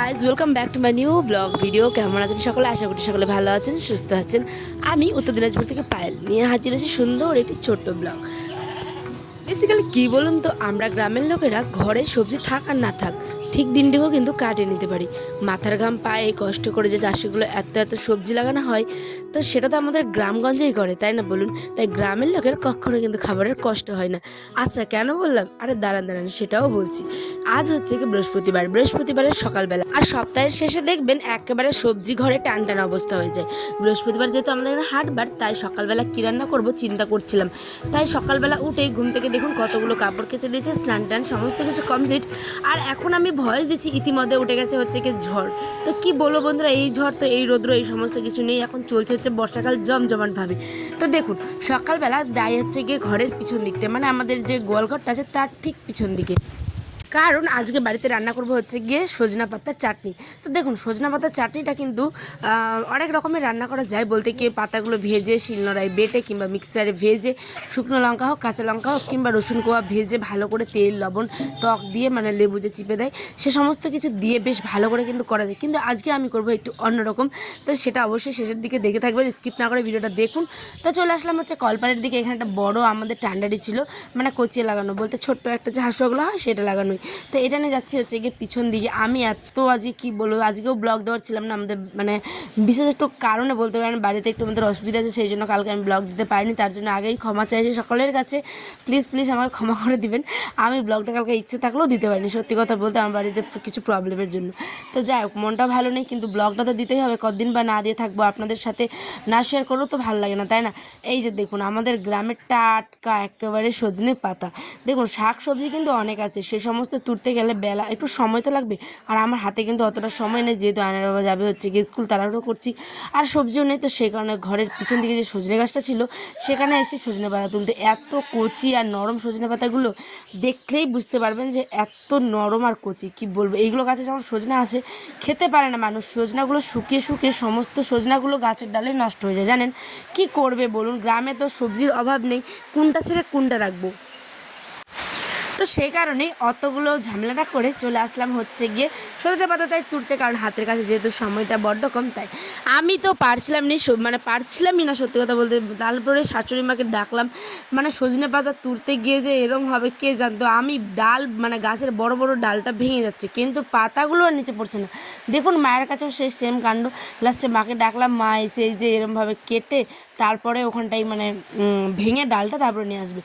Guys welcome back to my new blog video. কেমন আছেন সকলে? আশা করি সকলে ভালো আছেন, সুস্থ আছেন। আমি উত্তর দিনাজপুর থেকে পায়েল নিয়ে হাজির আছি সুন্দর একটি ছোট্ট ব্লগ। বেসিক্যালি কী বলুন তো, আমরা গ্রামের লোকেরা ঘরে সবজি থাক আর না থাক ঠিক দিনটিকেও কিন্তু কাটিয়ে নিতে পারি। মাথার ঘাম পায়ে কষ্ট করে যে চাষিগুলো এত এত সবজি লাগানো হয়, তো সেটা তো আমাদের গ্রামগঞ্জেই করে, তাই না বলুন? তাই গ্রামের লোকের কখনো কিন্তু খাবারের কষ্ট হয় না। আচ্ছা, কেন বললাম? আরে দাঁড়ান দাঁড়ান, সেটাও বলছি। আজ হচ্ছে কি বৃহস্পতিবারের সকালবেলা, আর সপ্তাহের শেষে দেখবেন একেবারে সবজি ঘরে টান টান অবস্থা হয়ে যায়। বৃহস্পতিবার যেহেতু আমাদের এখানে হাটবার, তাই সকালবেলা কী রান্না করবো চিন্তা করছিলাম। তাই সকালবেলা উঠেই ঘুম থেকে দেখুন কতগুলো কাপড় কেচে দিয়েছে, স্নান টান সমস্ত কিছু কমপ্লিট। আর এখন আমি ভয়েস দিচ্ছি, ইতিমধ্যে উঠে গেছে হচ্ছে কি ঝড়। তো কি বলবো বন্ধুরা, এই ঝড় তো এই রৌদ্র এই সমস্ত কিছু নেই, এখন চলছে হচ্ছে বর্ষাকাল জমজমাট ভাবে। তো দেখুন সকালবেলা দায় হচ্ছে গিয়ে ঘরের পিছন দিকটা, মানে আমাদের যে গোয়ালঘরটা আছে তার ঠিক পিছন দিকে, কারণ আজকে বাড়িতে রান্না করব হচ্ছে গিয়ে সজনা পাতার চাটনি। তো দেখুন সজনা পাতার চাটনিটা কিন্তু অনেক রকমের রান্না করা যায়, বলতে কি পাতাগুলো ভেজে শিলনোড়ায় বেটে কিংবা মিক্সারে ভেজে, শুকনো লঙ্কা হোক কাঁচা লঙ্কা হোক কিংবা রসুন কোয়া ভেজে ভালো করে তেল লবণ টক দিয়ে, মানে লেবু যে চিপে দেয় সে সমস্ত কিছু দিয়ে বেশ ভালো করে কিন্তু করা যায়। কিন্তু আজকে আমি করব একটু অন্যরকম। তো সেটা অবশ্যই শেষের দিকে দেখে থাকবেন, স্কিপ না করে ভিডিওটা দেখুন। তো চলে আসলাম হচ্ছে কলপাড়ের দিকে। এখানে একটা বড় আমাদের টান্ডারি ছিল, মানে কচিয়ে লাগানো, বলতে ছোট্ট একটা যে হাঁসুয়াগুলো হয় সেটা লাগানো। তো এটা নিয়ে যাচ্ছি হচ্ছে গিয়ে পিছন দিকে। আমি আজকে কী বলবো, আজকেও ব্লগ দেওয়ার ছিলাম না, আমাদের মানে বিশেষ একটু কারণে বলতে পারেন, বাড়িতে একটু আমাদের অসুবিধা আছে, সেই জন্য কালকে আমি ব্লগ দিতে পারিনি। তার জন্য আগেই ক্ষমা চাইছি সকলের কাছে, প্লিজ আমাকে ক্ষমা করে দিবেন। আমি ব্লগটা কালকে ইচ্ছে থাকলেও দিতে পারিনি, সত্যি কথা বলতে আমার বাড়িতে কিছু প্রবলেমের জন্য। তো যাই হোক, মনটা ভালো নেই, কিন্তু ব্লগটা তো দিতেই হবে, কতদিন বা না দিয়ে থাকবো, আপনাদের সাথে না শেয়ার করলেও তো ভালো লাগে না, তাই না? এই যে দেখুন আমাদের গ্রামের টাটকা একেবারে সজনে পাতা। দেখুন শাক সবজি কিন্তু অনেক আছে, সে সমস্ত তুলতে গেলে বেলা একটু সময় তো লাগবে, আর আমার হাতে কিন্তু অতটা সময় নেই, যেহেতু আয়নার বাবা যাবে হচ্ছে গিয়ে স্কুল, তাড়াহুড়ো করছি, আর সবজিও নেই। তো সেই কারণে ঘরের পিছন দিকে যে সজনে গাছটা ছিল সেখানে এসে সজনে পাতা তুলতে, এত কচি আর নরম সজনে পাতাগুলো দেখলেই বুঝতে পারবেন যে এত নরম আর কচি, কি বলবো। এইগুলো গাছে যখন সজনা আসে খেতে পারে না মানুষ, সজনাগুলো শুকিয়ে শুকিয়ে সমস্ত সজনাগুলো গাছের ডালে নষ্ট হয়ে যায়। জানেন কি করবে বলুন, গ্রামে তো সবজির অভাব নেই, কোনটা ছেড়ে কোনটা রাখবো। তো সেই কারণেই অতগুলো ঝামেলাটা করে চলে আসলাম হচ্ছে গিয়ে সজনে পাতা তাই তুলতে, কারণ হাতের কাছে যেহেতু সময়টা বড্ড কম, তাই আমি তো পারছিলামই না সত্যি কথা বলতে। তারপরে শাশুড়ি মাকে ডাকলাম, মানে সজনে পাতা তুলতে গিয়ে যে এরম হবে কে জানতো। আমি ডাল, মানে গাছের বড় বড় ডালটা ভেঙে যাচ্ছে, কিন্তু পাতাগুলো আর নিচে পড়ছে না। দেখুন মায়ের কাছেও সেই সেম কাণ্ড। লাস্টে মাকে ডাকলাম, মা এসে এই যে এরমভাবে কেটে তারপরে ওখানটাই মানে ভেঙে ডালটা তারপরে নিয়ে আসবে।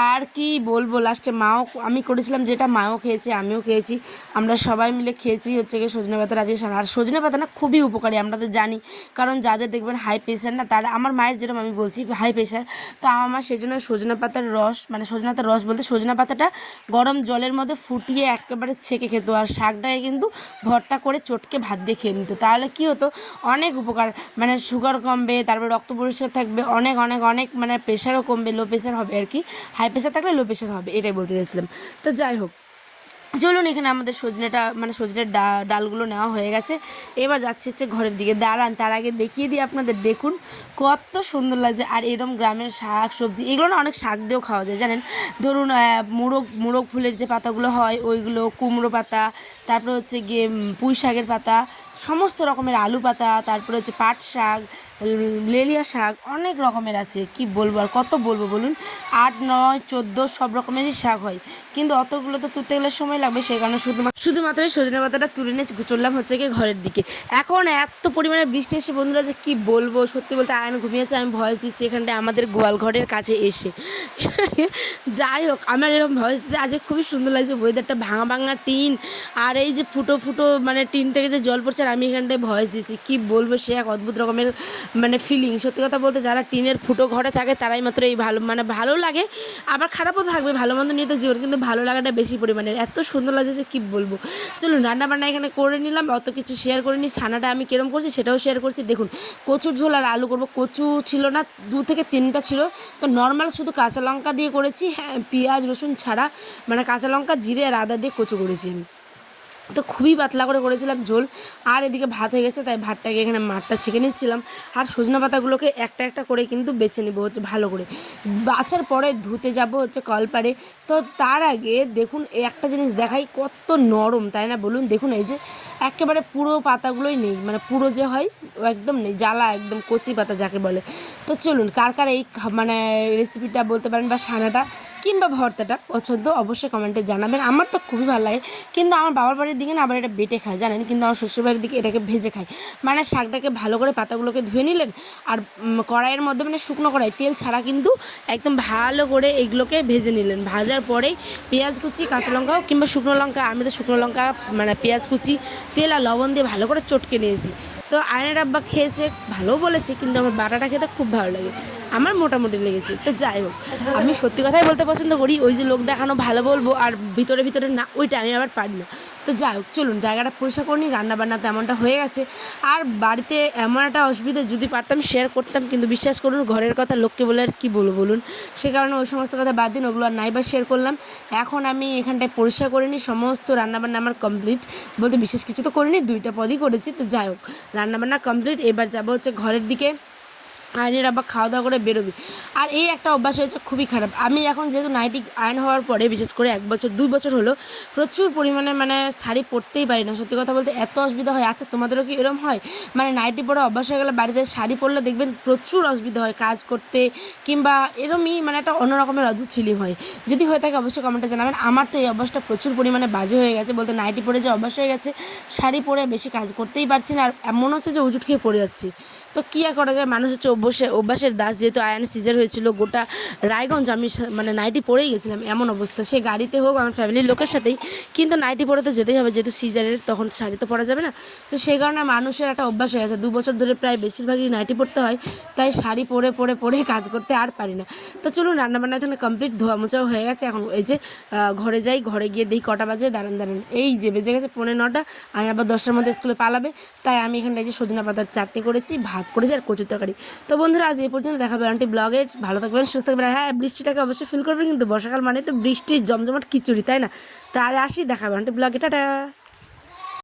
আর কি বলবো, লাস্টে মাও, আমি করেছিলাম যেটা, মাও খেয়েছে আমিও খেয়েছি, আমরা সবাই মিলে খেয়েছি হচ্ছে গিয়ে সজনে পাতার আজকে। আর সজনে পাতা না খুবই উপকারী, আমরা তো জানি, কারণ যাদের দেখবেন হাই প্রেশার না, তারা, আমার মায়ের যেরকম আমি বলছি হাই প্রেশার, তো আমার সেই জন্য সজনে পাতার রস, মানে সজনে পাতার রস বলতে সজনে পাতাটা গরম জলের মধ্যে ফুটিয়ে একেবারে ছেঁকে খেত, আর শাকটাকে কিন্তু ভর্তা করে চটকে ভাত দিয়ে খেয়ে নিত। তাহলে কি হতো, অনেক উপকার, মানে সুগার কমবে, তারপরে রক্ত পরিষ্কার থাকবে, অনেক অনেক অনেক, মানে প্রেশারও কমবে, লো প্রেশার হবে আর কি, হাই প্রেশার থাকলে লো প্রেশার হবে, এটাই বলতে চাইছিলাম। তো যাই হোক, চলুন এখানে আমাদের সজনেটা, মানে সজনের ডালগুলো নেওয়া হয়ে গেছে, এবার যাচ্ছে হচ্ছে ঘরের দিকে। দাঁড়ান তার আগে দেখিয়ে দিই আপনাদের, দেখুন কত সুন্দর লাগছে। আর এরম গ্রামের শাক সবজি এগুলো না অনেক শাক দিয়েও খাওয়া যায়, জানেন। ধরুন মোরগ ফুলের যে পাতাগুলো হয় ওইগুলো, কুমড়ো পাতা, তারপরে হচ্ছে গিয়ে পুঁই শাকের পাতা, সমস্ত রকমের আলু পাতা, তারপরে হচ্ছে পাট শাক, লেলিয়া শাক, অনেক রকমের আছে, কি বলবো আর কত বলবো বলুন। 8, 9, 14 সব রকমেরই শাক হয়, কিন্তু অতগুলো তো তুলতে গেলে সময় লাগবে, সেই কারণে শুধুমাত্র সজনে পাতাটা তুলে নিয়ে চললাম হচ্ছে গিয়ে ঘরের দিকে। এখন এত পরিমাণে বৃষ্টি এসে বন্ধুরা যে কি বলবো, সত্যি বলতে আয়ন ঘুমিয়েছে, আমি ভয়েস দিচ্ছি এখানটায় আমাদের গোয়াল ঘরের কাছে এসে। যাই হোক, আমার এরকম ভয়েস দিতে আজকে খুবই সুন্দর লাগছে, ওয়েদারটা ভাঙা ভাঙা টিন, আর এই যে ফুটো ফুটো মানে টিন থেকে যে জল পড়ছে, আর আমি এখানটায় ভয়েস দিচ্ছি, কি বলবো সে এক অদ্ভুত রকমের মানে ফিলিং। সত্যি কথা বলতে যারা টিনের ফুটো ঘরে থাকে তারাই মাত্র এই ভালো লাগে, আবার খারাপও থাকবে, ভালো মন্দ নিয়ে তো জীবন, কিন্তু ভালো লাগাটা বেশি পরিমাণের, এত সুন্দর লাগছে যে কী বলবো। চলুন রান্নাবান্না এখানে করে নিলাম, অত কিছু শেয়ার করিনি, ছানাটা আমি কিরম করছি সেটাও শেয়ার করছি। দেখুন কচুর ঝোল আর আলু করবো, কচু ছিল না, 2 থেকে 3টা ছিল, তো নর্মাল শুধু কাঁচা লঙ্কা দিয়ে করেছি, হ্যাঁ পেঁয়াজ রসুন ছাড়া, মানে কাঁচা লঙ্কা জিরে আর আদা দিয়ে কচু করেছি আমি। তো খুবই পাতলা করে করেছিলাম ঝোল। আর এদিকে ভাত হয়ে গেছে, তাই ভাতটাকে এখানে মাঠটা ছেঁকে নিচ্ছিলাম। আর সজনা পাতাগুলোকে একটা একটা করে কিন্তু বেছে নেবো হচ্ছে ভালো করে, বাছার পরে ধুতে যাব হচ্ছে কলপাড়ে। তো তার আগে দেখুন এই একটা জিনিস দেখাই, কত নরম তাই না বলুন। দেখুন এই যে একেবারে পুরো পাতাগুলোই নেই, মানে পুরো যে হয় ও একদম নেই, জ্বালা একদম কচি পাতা যাকে বলে। তো চলুন কার কার এই মানে রেসিপিটা বলতে পারেন বা সানাটা কিংবা ভর্তাটা পছন্দ অবশ্যই কমেন্টে জানাবেন। আমার তো খুবই ভালো লাগে, কিন্তু আমার বাবার বাড়ির দিকে না আবার এটা বেটে খায় জানেন, কিন্তু আমার শ্বশুরবাড়ির দিকে এটাকে ভেজে খায়। মানে শাকটাকে ভালো করে পাতাগুলোকে ধুয়ে নিলেন, আর কড়াইয়ের মধ্যে মানে শুকনো কড়াই তেল ছাড়া কিন্তু একদম ভালো করে এগুলোকে ভেজে নিলেন। ভাজার পরেই পেঁয়াজ কুচি, কাঁচা লঙ্কা কিংবা শুকনো লঙ্কা, আমি তো শুকনো লঙ্কা মানে পেঁয়াজ কুচি, তেল আর লবণ দিয়ে ভালো করে চটকে নিয়েছি। তো আয়নের আব্বা খেয়েছে, ভালোও বলেছে, কিন্তু আমার বাটাটা খেতে খুব ভালো লাগে, আমার মোটামুটি লেগেছে। তো যাই হোক, আমি সত্যি কথাই বলতে পছন্দ করি, ওই যে লোক দেখানো ভালো বলবো আর ভিতরে ভিতরে না, ওইটা আমি আবার পারি না। তো যাই হোক চলুন জায়গাটা পরিষ্কার করে নিই, রান্নাবান্না তেমনটা হয়ে গেছে। আর বাড়িতে এমন একটা অসুবিধা, যদি পারতাম শেয়ার করতাম, কিন্তু বিশ্বাস করুন ঘরের কথা লোককে বলে আর কী বলবো বলুন। সে কারণে ওই সমস্ত কথা বাদ দিন, ওগুলো আর নাইবার শেয়ার করলাম। এখন আমি এখানটায় পরিষ্কার করে নিই, সমস্ত রান্নাবান্না আমার কমপ্লিট, বলতে বিশেষ কিছু তো করিনি, 2টা পদই করেছি। তো যাই হোক রান্নাবান্না কমপ্লিট, এবার যাবো হচ্ছে ঘরের দিকে। আয়নের আবার খাওয়া দাওয়া করে বেরোবি। আর এই একটা অভ্যাস হয়েছে খুবই খারাপ, আমি এখন যেহেতু নাইটি আয়ন হওয়ার পরে বিশেষ করে 1 বছর 2 বছর হলো প্রচুর পরিমাণে মানে শাড়ি পরতেই পারি না, সত্যি কথা বলতে এত অসুবিধা হয়। আচ্ছা তোমাদেরও কি এরকম হয়? মানে নাইটি পরে অভ্যাস হয়ে গেলে বাড়িতে শাড়ি পরলে দেখবেন প্রচুর অসুবিধা হয় কাজ করতে, কিংবা এরমই মানে একটা অন্য রকমের অদ্ভুত ফিলিং হয়। যদি হয়ে থাকে অবশ্যই কমেন্টে জানাবেন। আমার তো এই অভ্যাসটা প্রচুর পরিমাণে বাজে হয়ে গেছে, বলতে নাইটি পরে যে অভ্যাস হয়ে গেছে, শাড়ি পরে বেশি কাজ করতেই পারছি না, আর এমন হচ্ছে যে উজুট খেয়ে পড়ে যাচ্ছি। তো কী আর করা যায়, মানুষ হচ্ছে অভ্যাসের দাস। যেহেতু আয়নের সিজার হয়েছিল, গোটা রায়গঞ্জ আমি মানে নাইটি পরেই গেছিলাম, এমন অবস্থা, সে গাড়িতে হোক আমার ফ্যামিলির লোকের সাথেই, কিন্তু নাইটি পরে তো যেতেই হবে, যেহেতু সিজারের তখন শাড়ি তো পরা যাবে না। তো সেই কারণে মানুষের একটা অভ্যাস হয়ে গেছে, 2 বছর ধরে প্রায় বেশিরভাগই নাইটি পরতে হয়, তাই শাড়ি পরে পরে পরে কাজ করতে আর পারি না। তো চলুন রান্নাবান্না এখানে কমপ্লিট, ধোয়া মোচাও হয়ে গেছে। এখন এই যে ঘরে যাই, ঘরে গিয়ে দেখি কটা বাজে, দাঁড়ান এই যে বেজে গেছে 9:45, আর আবার 10টার মধ্যে স্কুলে পালাবে। তাই আমি এখানটা যে সজনা পাতার চাটনি করেছি, ভাত করেছি আর কচুর তরকারি। তো বন্ধুরা আজ এই পর্যন্ত, দেখা হবে আন্টি ব্লগের। ভালো থাকবেন, সুস্থ থাকবেন। হ্যাঁ বৃষ্টিটাকে অবশ্যই ফিল করবেন, কিন্তু বর্ষাকাল মানে তো বৃষ্টির জমজমাট খিচুড়ি তাই না? তা আসি, দেখা হবে আন্টি ব্লগে, টাটা।